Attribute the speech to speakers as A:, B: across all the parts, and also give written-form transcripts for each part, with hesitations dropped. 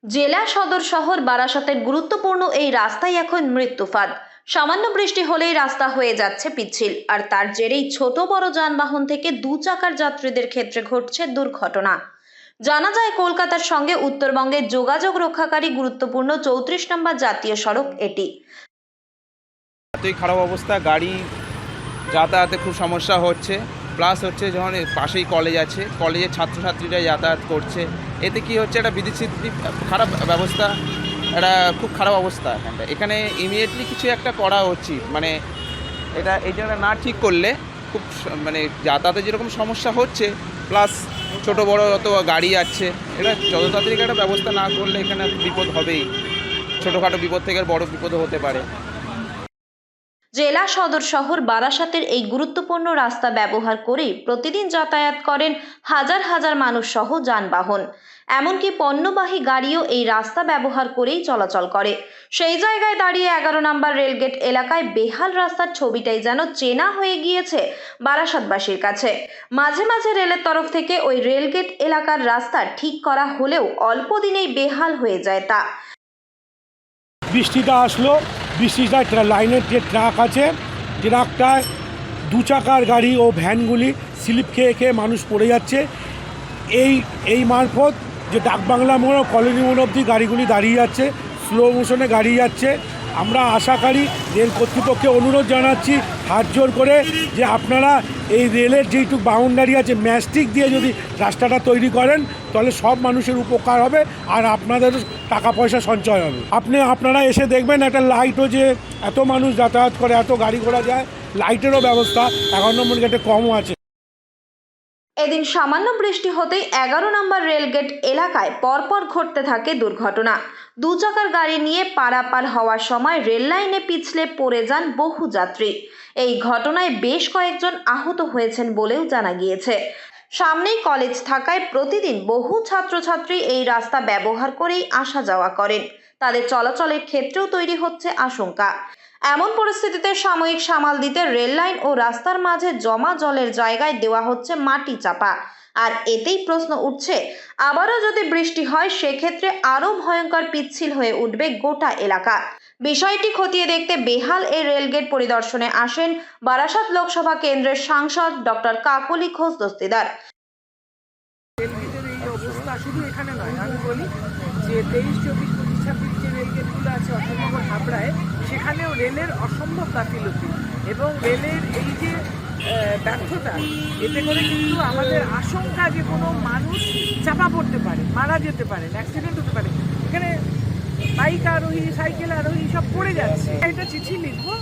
A: জেলা সদর শহর বারাসতের গুরুত্বপূর্ণ এই রাস্তায় এখন মৃত্যুফাঁদ। সামান্য বৃষ্টি হলেই রাস্তা হয়ে যাচ্ছে পিচ্ছিল, আর তার জেরেই ছোট বড় যানবাহন থেকে দু চাকার যাত্রীদের ক্ষেত্রে ঘটছে দুর্ঘটনা। জানা যায়, কলকাতার সঙ্গে উত্তরবঙ্গের যোগাযোগ রক্ষাকারী গুরুত্বপূর্ণ 34 নম্বর জাতীয় সড়ক এটি।
B: এতই খারাপ অবস্থা, গাড়ি যাতায়াতে খুব সমস্যা হচ্ছে। প্লাস হচ্ছে যখন পাশেই কলেজ আছে, কলেজের ছাত্রছাত্রীরা যাতায়াত করছে, এতে কি হচ্ছে একটা বিদেশি খারাপ ব্যবস্থা, একটা খুব খারাপ অবস্থা। এখানে ইমিডিয়েটলি কিছু একটা করা উচিত, মানে এই জায়গাটা না ঠিক করলে খুব মানে যাতায়াতে যেরকম সমস্যা হচ্ছে, প্লাস ছোট বড় যত গাড়ি আছে, এটা যত তাড়াতাড়ি একটা ব্যবস্থা না করলে এখানে বিপদ হবেই। ছোটোখাটো বিপদ থেকে বড় বিপদও হতে পারে।
A: জেলা সদর শহর বারাসতের এই গুরুত্বপূর্ণ রাস্তা ব্যবহার করেই প্রতিদিন যাতায়াত করেন হাজার হাজার মানুষ সহ যানবাহন। এমনকি পণ্যবাহী গাড়িও এই রাস্তা ব্যবহার করেই চলাচল করে। সেই জায়গায় দাঁড়িয়ে 11 নম্বর রেলগেট এলাকায় বেহাল রাস্তার ছবিটাই যেন চেনা হয়ে গিয়েছে বারাসতবাসীর কাছে। মাঝে মাঝে রেলের তরফ থেকে ওই রেলগেট এলাকার রাস্তা ঠিক করা হলেও অল্প দিনেই বেহাল হয়ে যায় তা।
C: বৃষ্টিটা আসলো, বৃষ্টিটায় লাইনের যে ট্রাক আছে, ট্রাকটায় দু চাকার গাড়ি ও ভ্যানগুলি স্লিপ খেয়ে খেয়ে মানুষ পড়ে যাচ্ছে। এই মারফত যে ডাকবাংলা মোড় ও কলোনি মোড় অবধি গাড়িগুলি দাঁড়িয়ে যাচ্ছে, স্লো মোশনে গাড়ি যাচ্ছে। আমরা আশাকারী রেল কর্তৃপক্ষকে অনুরোধ জানাচ্ছি হাত জোর করে যে আপনারা এই রেলের যেইটুকু বাউন্ডারি আছে ম্যাস্টিক দিয়ে যদি রাস্তাটা তৈরি করেন, তাহলে সব মানুষের উপকার হবে আর আপনাদের টাকা পয়সা সঞ্চয় হবে। আপনারা এসে দেখবেন একটা লাইটও, যে এত মানুষ যাতায়াত করে, এত গাড়ি ঘোড়া যায়, লাইটেরও ব্যবস্থা 11 নম্বর গেটে কমও আছে।
A: এদিন সামান্য বৃষ্টি হতেই 11 নম্বর রেলগেট এলাকায় পরপর ঘটতে থাকে দুর্ঘটনা। দু চাকার গাড়ি নিয়ে পারাপার হওয়ার সময় রেল লাইনে পিছলে পড়ে যান বহু যাত্রী। এই ঘটনায় বেশ কয়েকজন আহত হয়েছেন বলেও জানা গিয়েছে। সামনেই কলেজ থাকায় প্রতিদিন বহু ছাত্রছাত্রী এই রাস্তা ব্যবহার করেই আসা যাওয়া করেন। তাদের চলাচলের ক্ষেত্রেও তৈরি হচ্ছে আশঙ্কা। এমন পরিস্থিতিতে সাময়িক সামাল দিতে রেল লাইন ও রাস্তার মাঝে জমা জলের জায়গায় দেওয়া হচ্ছে মাটি চাপা। আর এতেই প্রশ্ন উঠছে, আবারও যদি বৃষ্টি হয় সেক্ষেত্রে আরও ভয়ঙ্কর পিচ্ছিল হয়ে উঠবে গোটা এলাকা। বিষয়টি খতিয়ে দেখতে বেহাল এই রেলগেট পরিদর্শনে আসেন বারাসত লোকসভা কেন্দ্রের সাংসদ ডক্টর কাকলি ঘোষ দস্তিদার।
D: রেলগেটের এই অবস্থা শুধু এখানে নয়, আমি বলি যে 23, 24, 25, 26 যে রেলগেটগুলো আছে অশোকনগর হাবড়ায়, সেখানেও রেলের অসম্ভব গাফিলতি এবং রেলের এই যে ব্যর্থতা, এতে করে কিন্তু আমাদের আশঙ্কা যে কোনো মানুষ চাপা পড়তে পারে, মারা যেতে পারে, অ্যাক্সিডেন্ট হতে পারে। এখানে বাইক আরোহী, সাইকেল আরোহী সব পড়ে যাচ্ছে। এটা চিঠি লিখবো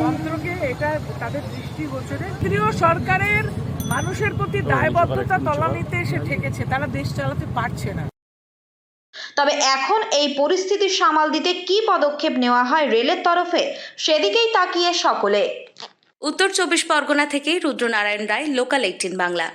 D: মন্ত্রকে, এটা তাদের দৃষ্টিগোচরে। কেন্দ্রীয় সরকারের মানুষের প্রতি দায়বদ্ধতা তলানিতে এসে ঠেকেছে, তারা দেশ চালাতে পারছে না।
A: তবে এখন এই পরিস্থিতি সামাল দিতে কি পদক্ষেপ নেওয়া হয় রেলের তরফে, সেদিকেই তাকিয়ে সকলে।
E: উত্তর 24 পরগনা থেকে রুদ্রনারায়ণ রায়, লোকাল 18 বাংলা।